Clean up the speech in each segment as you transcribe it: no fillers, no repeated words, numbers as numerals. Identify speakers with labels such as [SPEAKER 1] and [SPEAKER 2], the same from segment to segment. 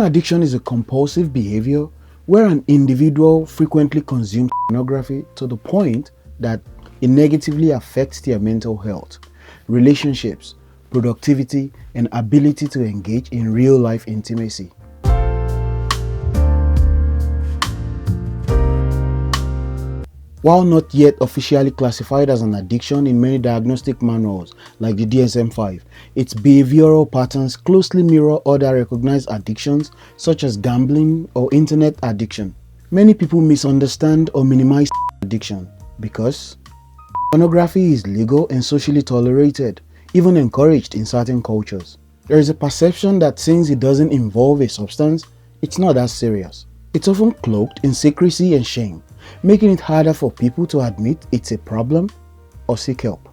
[SPEAKER 1] Addiction is a compulsive behavior where an individual frequently consumes pornography to the point that it negatively affects their mental health, relationships, productivity, and ability to engage in real-life intimacy. While not yet officially classified as an addiction in many diagnostic manuals like the DSM-5, its behavioral patterns closely mirror other recognized addictions such as gambling or internet addiction. Many people misunderstand or minimize addiction because pornography is legal and socially tolerated, even encouraged in certain cultures. There is a perception that since it doesn't involve a substance, it's not that serious. It's often cloaked in secrecy and shame, making it harder for people to admit it's a problem or seek help.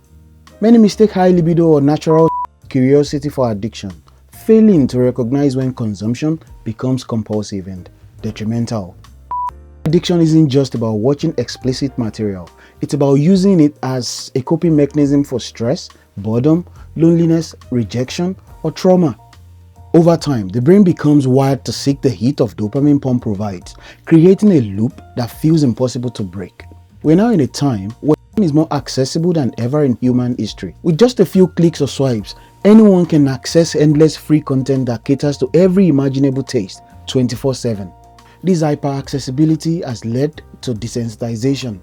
[SPEAKER 1] Many mistake high libido or natural curiosity for addiction, failing to recognize when consumption becomes compulsive and detrimental. Addiction isn't just about watching explicit material, it's about using it as a coping mechanism for stress, boredom, loneliness, rejection, or trauma. Over time, the brain becomes wired to seek the hit of dopamine pump provides, creating a loop that feels impossible to break. We're now in a time where is more accessible than ever in human history. With just a few clicks or swipes, anyone can access endless free content that caters to every imaginable taste 24/7. This hyper-accessibility has led to desensitization,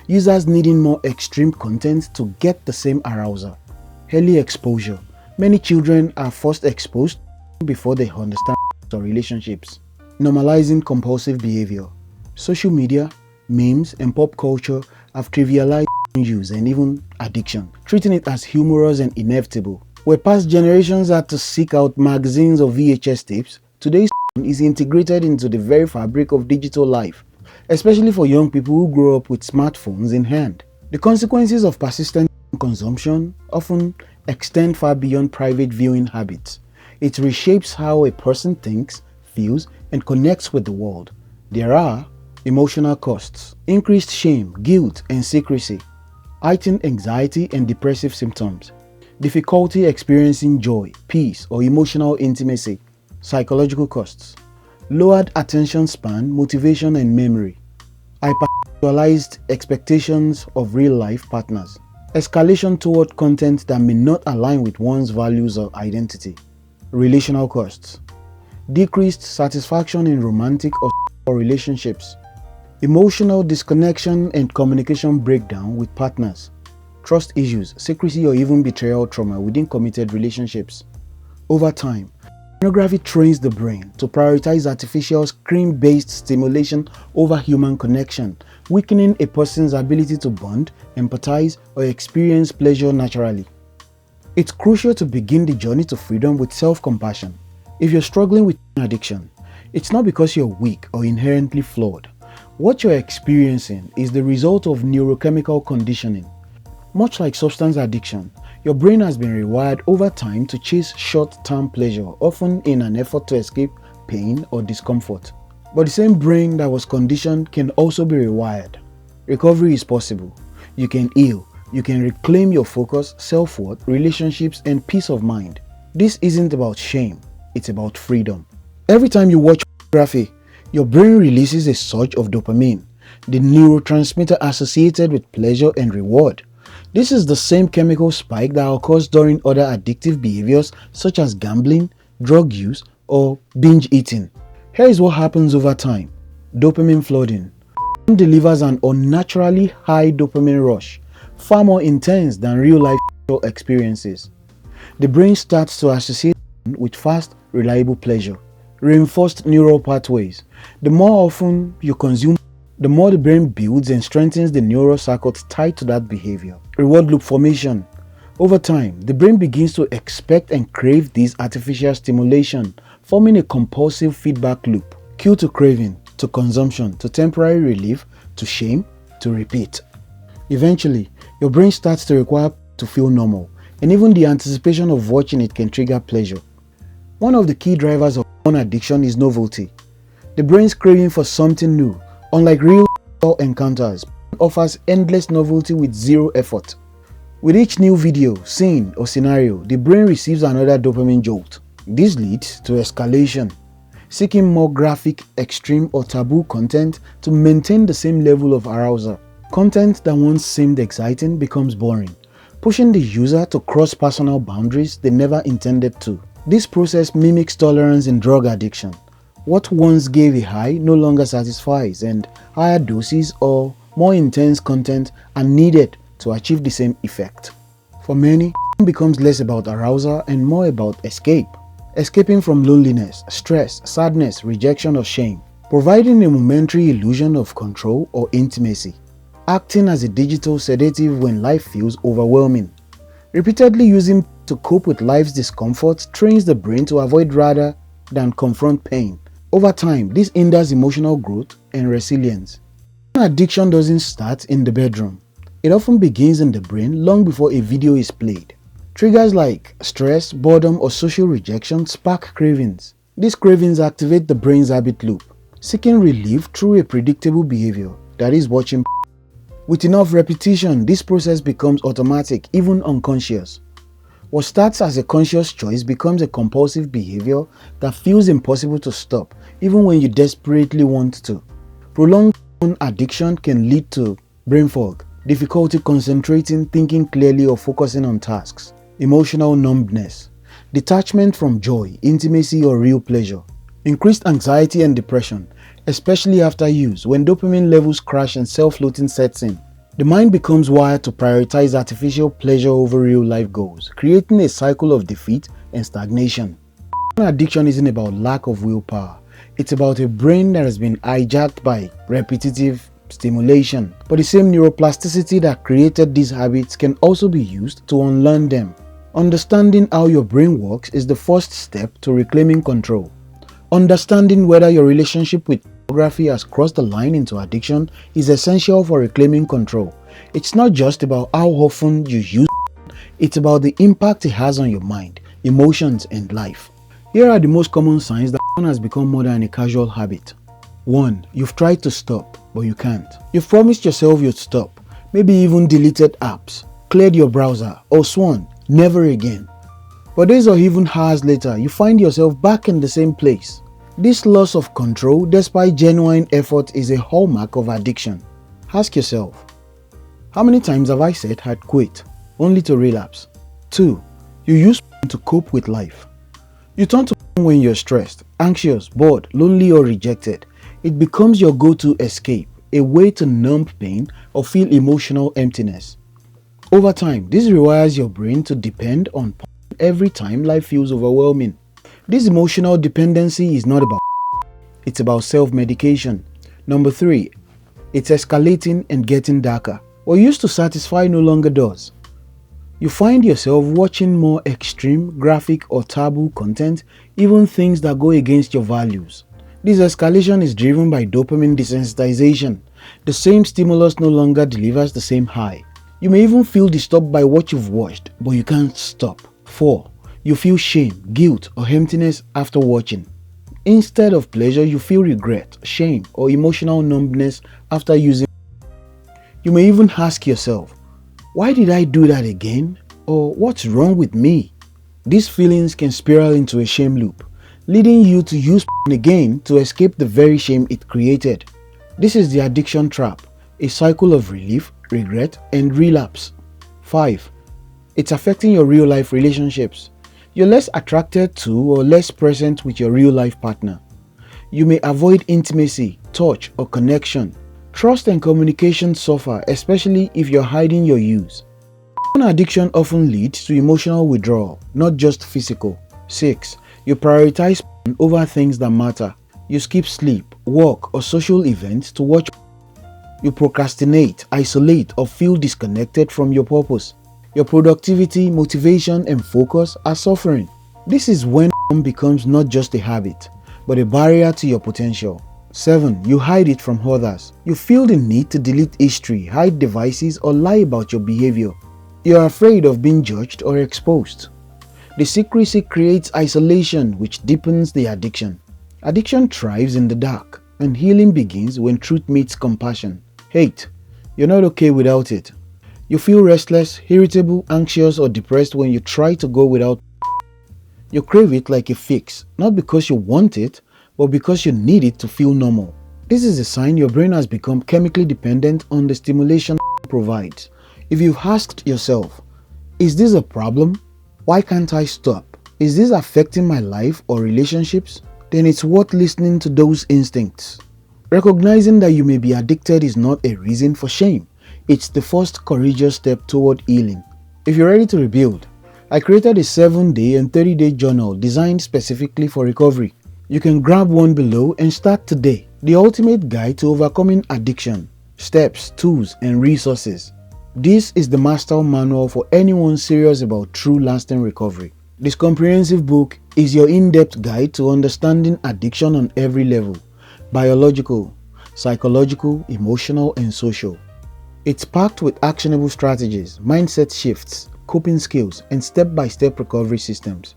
[SPEAKER 1] users needing more extreme content to get the same arousal. Early exposure. Many children are first exposed before they understand or relationships. Normalizing compulsive behavior. Social media, memes, and pop culture have trivialized use and even addiction, treating it as humorous and inevitable. Where past generations had to seek out magazines or VHS tapes, today's is integrated into the very fabric of digital life, especially for young people who grow up with smartphones in hand. The consequences of persistent consumption often extend far beyond private viewing habits. It reshapes how a person thinks, feels, and connects with the world. There are emotional costs, increased shame, guilt, and secrecy, heightened anxiety and depressive symptoms, difficulty experiencing joy, peace, or emotional intimacy, psychological costs, lowered attention span, motivation, and memory, hypersexualized expectations of real-life partners, escalation toward content that may not align with one's values or identity. Relational costs, decreased satisfaction in romantic or relationships, emotional disconnection and communication breakdown with partners, trust issues, secrecy, or even betrayal trauma within committed relationships. Over time, pornography trains the brain to prioritize artificial screen-based stimulation over human connection, weakening a person's ability to bond, empathize, or experience pleasure naturally. It's crucial to begin the journey to freedom with self-compassion. If you're struggling with addiction, it's not because you're weak or inherently flawed. What you're experiencing is the result of neurochemical conditioning. Much like substance addiction, your brain has been rewired over time to chase short-term pleasure, often in an effort to escape pain or discomfort. But the same brain that was conditioned can also be rewired. Recovery is possible. You can heal. You can reclaim your focus, self-worth, relationships, and peace of mind. This isn't about shame, it's about freedom. Every time you watch pornography, your brain releases a surge of dopamine, the neurotransmitter associated with pleasure and reward. This is the same chemical spike that occurs during other addictive behaviors such as gambling, drug use, or binge eating. Here is what happens over time. Dopamine flooding. Porn delivers an unnaturally high dopamine rush, far more intense than real-life experiences. The brain starts to associate with fast, reliable pleasure. Reinforced neural pathways. The more often you consume, the more the brain builds and strengthens the neural circuits tied to that behavior. Reward loop formation. Over time, the brain begins to expect and crave this artificial stimulation, forming a compulsive feedback loop. Cue to craving, to consumption, to temporary relief, to shame, to repeat. Eventually, your brain starts to require to feel normal, and even the anticipation of watching it can trigger pleasure. One of the key drivers of porn addiction is novelty. The brain's craving for something new, unlike real encounters, offers endless novelty with zero effort. With each new video, scene, or scenario, the brain receives another dopamine jolt. This leads to escalation. seeking more graphic, extreme or taboo content to maintain the same level of arousal. Content that once seemed exciting becomes boring, pushing the user to cross personal boundaries they never intended to. This process mimics tolerance in drug addiction. What once gave a high no longer satisfies, and higher doses or more intense content are needed to achieve the same effect. For many, it becomes less about arousal and more about escape. Escaping from loneliness, stress, sadness, rejection or shame, providing a momentary illusion of control or intimacy. Acting as a digital sedative when life feels overwhelming. Repeatedly using to cope with life's discomfort trains the brain to avoid rather than confront pain. Over time, this hinders emotional growth and resilience. Addiction doesn't start in the bedroom. It often begins in the brain long before a video is played. Triggers like stress, boredom, or social rejection spark cravings. These cravings activate the brain's habit loop, seeking relief through a predictable behavior, that is watching. With enough repetition, this process becomes automatic, even unconscious. What starts as a conscious choice becomes a compulsive behavior that feels impossible to stop, even when you desperately want to. Prolonged addiction can lead to brain fog, difficulty concentrating, thinking clearly, or focusing on tasks. Emotional numbness, detachment from joy, intimacy, or real pleasure. Increased anxiety and depression, especially after use, when dopamine levels crash and self-loathing sets in. The mind becomes wired to prioritize artificial pleasure over real-life goals, creating a cycle of defeat and stagnation. Addiction isn't about lack of willpower. It's about a brain that has been hijacked by repetitive stimulation. But the same neuroplasticity that created these habits can also be used to unlearn them. Understanding how your brain works is the first step to reclaiming control. Understanding whether your relationship with pornography has crossed the line into addiction is essential for reclaiming control. It's not just about how often you use it, it's about the impact it has on your mind, emotions, and life. Here are the most common signs that porn has become more than a casual habit. 1. You've tried to stop, but you can't. You've promised yourself you'd stop, maybe even deleted apps, cleared your browser, or sworn, never again. But days or even hours later, you find yourself back in the same place. This loss of control, despite genuine effort, is a hallmark of addiction. Ask yourself, how many times have I said I'd quit, only to relapse? 2. You use porn to cope with life. You turn to porn when you're stressed, anxious, bored, lonely, or rejected. It becomes your go-to escape, a way to numb pain or feel emotional emptiness. Over time, this rewires your brain to depend on porn every time life feels overwhelming. This emotional dependency is not about it's about self-medication. Number 3, it's escalating and getting darker. What used to satisfy no longer does. You find yourself watching more extreme, graphic, or taboo content, even things that go against your values. This escalation is driven by dopamine desensitization. The same stimulus no longer delivers the same high. You may even feel disturbed by what you've watched, but you can't stop. 4. You feel shame, guilt, or emptiness after watching. Instead of pleasure, you feel regret, shame, or emotional numbness after using. You may even ask yourself, why did I do that again? Or what's wrong with me? These feelings can spiral into a shame loop, leading you to use porn again to escape the very shame it created. This is the addiction trap, a cycle of relief, regret, and relapse. 5. It's affecting your real-life relationships. You're less attracted to or less present with your real-life partner. You may avoid intimacy, touch, or connection. Trust and communication suffer, especially if you're hiding your use. Porn addiction often leads to emotional withdrawal, not just physical. 6. You prioritize porn over things that matter. You skip sleep, work, or social events to watch. You procrastinate, isolate, or feel disconnected from your purpose. Your productivity, motivation, and focus are suffering. This is when porn becomes not just a habit, but a barrier to your potential. 7. You hide it from others. You feel the need to delete history, hide devices, or lie about your behavior. You are afraid of being judged or exposed. The secrecy creates isolation, which deepens the addiction. Addiction thrives in the dark, and healing begins when truth meets compassion. 8. You're not okay without it. You feel restless, irritable, anxious, or depressed when you try to go without. You crave it like a fix, not because you want it, but because you need it to feel normal. This is a sign your brain has become chemically dependent on the stimulation provides. If you've asked yourself, is this a problem? Why can't I stop? Is this affecting my life or relationships? Then it's worth listening to those instincts. Recognizing that you may be addicted is not a reason for shame. It's the first courageous step toward healing. If you're ready to rebuild, I created a 7-day and 30-day journal designed specifically for recovery. You can grab one below and start today. The ultimate guide to overcoming addiction. Steps, tools, and resources. This is the master manual for anyone serious about true lasting recovery. This comprehensive book is your in-depth guide to understanding addiction on every level: biological, psychological, emotional, and social. It's packed with actionable strategies, mindset shifts, coping skills, and step-by-step recovery systems.